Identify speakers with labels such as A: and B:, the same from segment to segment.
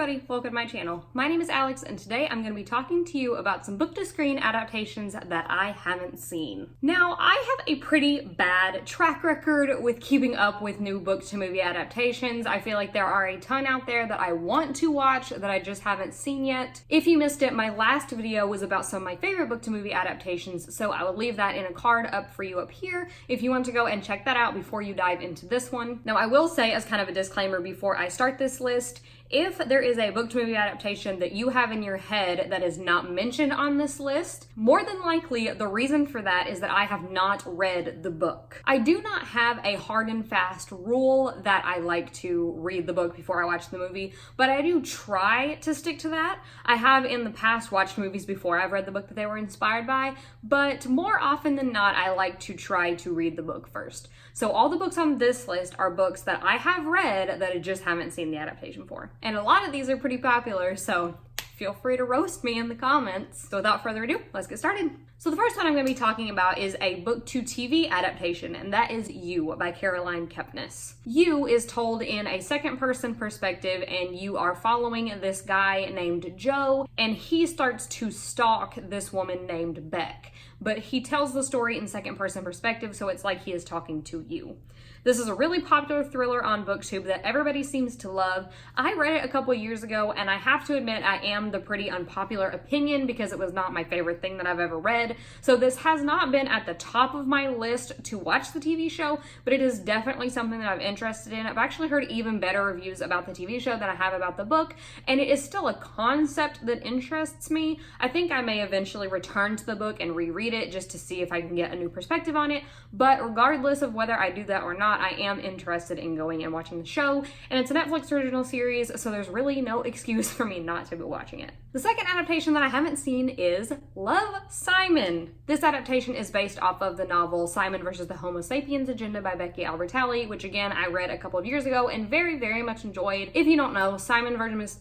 A: everybody, welcome to my channel. My name is Alex and today I'm going to be talking to you about some book-to-screen adaptations that I haven't seen. Now, I have a pretty bad track record with keeping up with new book-to-movie adaptations. I feel like there are a ton out there that I want to watch that I just haven't seen yet. If you missed it, my last video was about some of my favorite book-to-movie adaptations, so I will leave that in a card up for you up here if you want to go and check that out before you dive into this one. Now, I will say as kind of a disclaimer before I start this list, if there is a book-to-movie adaptation that you have in your head that is not mentioned on this list, more than likely the reason for that is that I have not read the book. I do not have a hard and fast rule that I like to read the book before I watch the movie, but I do try to stick to that. I have in the past watched movies before I've read the book that they were inspired by, but more often than not, I like to try to read the book first. So all the books on this list are books that I have read that I just haven't seen the adaptation for. And a lot of these are pretty popular, so feel free to roast me in the comments. So without further ado, let's get started. So the first one I'm going to be talking about is a book-to-TV adaptation, and that is You by Caroline Kepnes. You is told in a second-person perspective, and you are following this guy named Joe, and he starts to stalk this woman named Beck. But he tells the story in second-person perspective, so it's like he is talking to you. This is a really popular thriller on BookTube that everybody seems to love. I read it a couple years ago, and I have to admit I am the pretty unpopular opinion because it was not my favorite thing that I've ever read. So this has not been at the top of my list to watch the TV show, but it is definitely something that I'm interested in. I've actually heard even better reviews about the TV show than I have about the book, and it is still a concept that interests me. I think I may eventually return to the book and reread it just to see if I can get a new perspective on it, but regardless of whether I do that or not, I am interested in going and watching the show, and it's a Netflix original series, so there's really no excuse for me not to be watching it. The second adaptation that I haven't seen is Love, Simon. This adaptation is based off of the novel Simon versus the Homo Sapiens Agenda by Becky Albertalli, which again I read a couple of years ago and very, very much enjoyed. If you don't know, Simon versus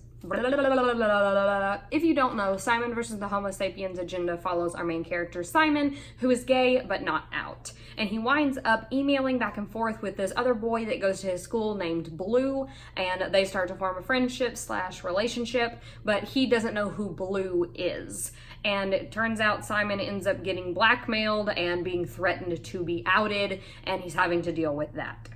A: the Homo Sapiens Agenda follows our main character Simon, who is gay but not out. And he winds up emailing back and forth with this other boy that goes to his school named Blue, and they start to form a friendship/relationship, but he doesn't know who Blue is. And it turns out Simon ends up getting blackmailed and being threatened to be outed, and he's having to deal with that.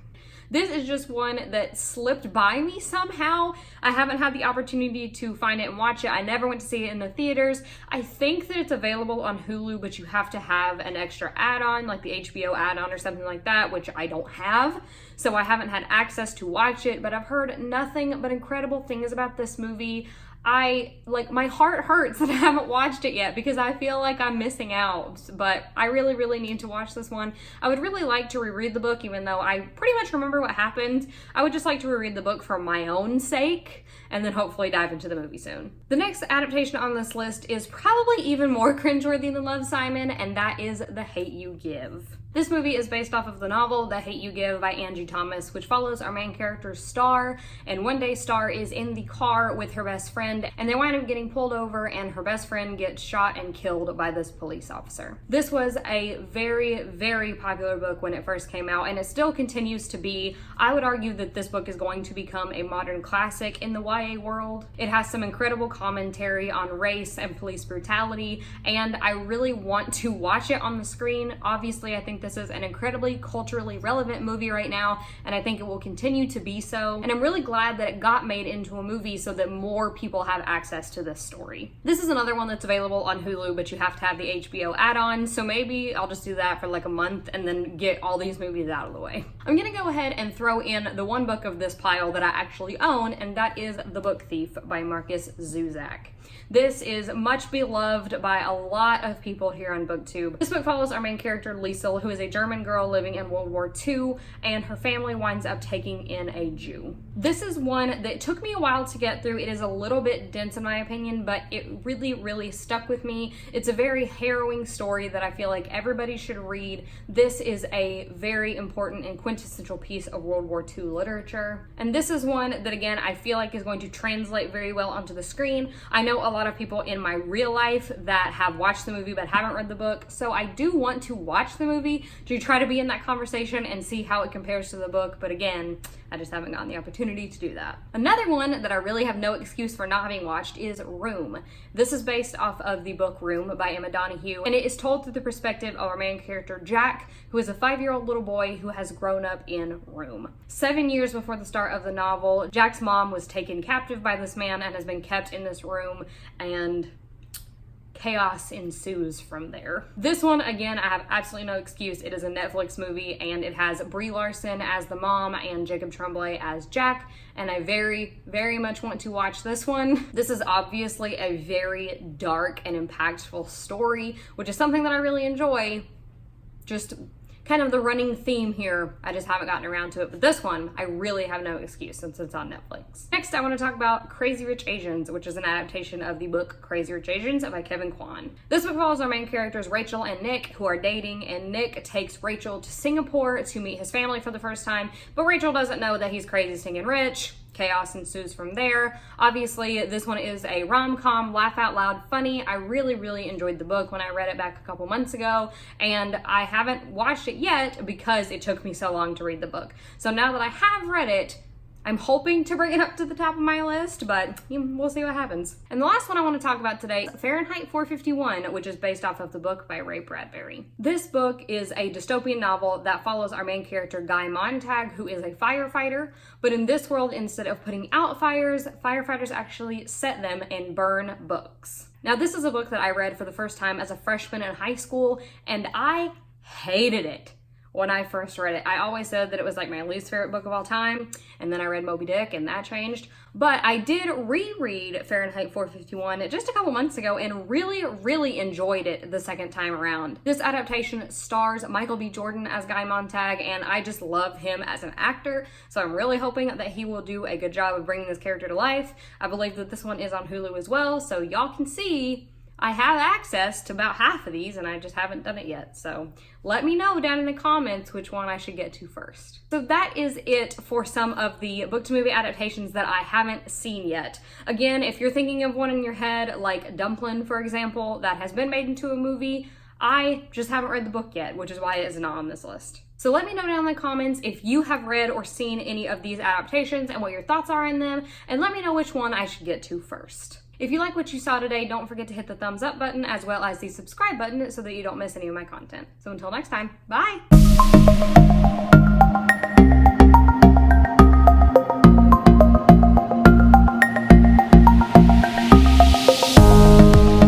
A: This is just one that slipped by me somehow. I haven't had the opportunity to find it and watch it. I never went to see it in the theaters. I think that it's available on Hulu, but you have to have an extra add-on, like the HBO add-on or something like that, which I don't have. So I haven't had access to watch it, but I've heard nothing but incredible things about this movie. My heart hurts that I haven't watched it yet because I feel like I'm missing out, but I really, really need to watch this one. I would really like to reread the book, even though I pretty much remember what happened. I would just like to reread the book for my own sake and then hopefully dive into the movie soon. The next adaptation on this list is probably even more cringeworthy than Love, Simon, and that is The Hate U Give. This movie is based off of the novel The Hate U Give by Angie Thomas, which follows our main character Star, and one day Star is in the car with her best friend, and they wind up getting pulled over, and her best friend gets shot and killed by this police officer. This was a very, very popular book when it first came out, and it still continues to be. I would argue that this book is going to become a modern classic in the YA world. It has some incredible commentary on race and police brutality, and I really want to watch it on the screen. Obviously, I think this is an incredibly culturally relevant movie right now, and I think it will continue to be so. And I'm really glad that it got made into a movie so that more people have access to this story. This is another one that's available on Hulu, but you have to have the HBO add-on, so maybe I'll just do that for like a month and then get all these movies out of the way. I'm gonna go ahead and throw in the one book of this pile that I actually own, and that is The Book Thief by Marcus Zuzak. This is much beloved by a lot of people here on BookTube. This book follows our main character, Liesel, who is a German girl living in World War II, and her family winds up taking in a Jew. This is one that took me a while to get through. It is a little bit dense in my opinion, but it really, really stuck with me. It's a very harrowing story that I feel like everybody should read. This is a very important and quintessential piece of World War II literature. And this is one that, again, I feel like is going to translate very well onto the screen. I know a lot of people in my real life that have watched the movie but haven't read the book, so I do want to watch the movie movie to try to be in that conversation and see how it compares to the book, but again, I just haven't gotten the opportunity to do that. Another one that I really have no excuse for not having watched is Room. This is based off of the book Room by Emma Donoghue, and it is told through the perspective of our main character Jack, who is a 5-year-old little boy who has grown up in Room. 7 years before the start of the novel, Jack's mom was taken captive by this man and has been kept in this room, and chaos ensues from there. This one, again, I have absolutely no excuse. It is a Netflix movie, and it has Brie Larson as the mom and Jacob Tremblay as Jack, and I very, very much want to watch this one. This is obviously a very dark and impactful story, which is something that I really enjoy. Just kind of the running theme here. I just haven't gotten around to it, but this one, I really have no excuse since it's on Netflix. Next, I want to talk about Crazy Rich Asians, which is an adaptation of the book Crazy Rich Asians by Kevin Kwan. This book follows our main characters Rachel and Nick, who are dating, and Nick takes Rachel to Singapore to meet his family for the first time, but Rachel doesn't know that he's crazy, stinking rich. Chaos ensues from there. Obviously, this one is a rom-com, laugh out loud, funny. I really, really enjoyed the book when I read it back a couple months ago, and I haven't watched it yet because it took me so long to read the book. So now that I have read it, I'm hoping to bring it up to the top of my list, but we'll see what happens. And the last one I want to talk about today is Fahrenheit 451, which is based off of the book by Ray Bradbury. This book is a dystopian novel that follows our main character, Guy Montag, who is a firefighter, but in this world, instead of putting out fires, firefighters actually set them and burn books. Now, this is a book that I read for the first time as a freshman in high school, and I hated it. When I first read it, I always said that it was like my least favorite book of all time, and then I read Moby Dick and that changed. But I did reread Fahrenheit 451 just a couple months ago and really, really enjoyed it the second time around. This adaptation stars Michael B. Jordan as Guy Montag, and I just love him as an actor, so I'm really hoping that he will do a good job of bringing this character to life. I believe that this one is on Hulu as well, so y'all can see I have access to about half of these and I just haven't done it yet. So let me know down in the comments which one I should get to first. So that is it for some of the book to movie adaptations that I haven't seen yet. Again, if you're thinking of one in your head, like Dumplin', for example, that has been made into a movie, I just haven't read the book yet, which is why it is not on this list. So let me know down in the comments if you have read or seen any of these adaptations and what your thoughts are in them, and let me know which one I should get to first. If you like what you saw today, don't forget to hit the thumbs up button as well as the subscribe button so that you don't miss any of my content. So until next time, bye!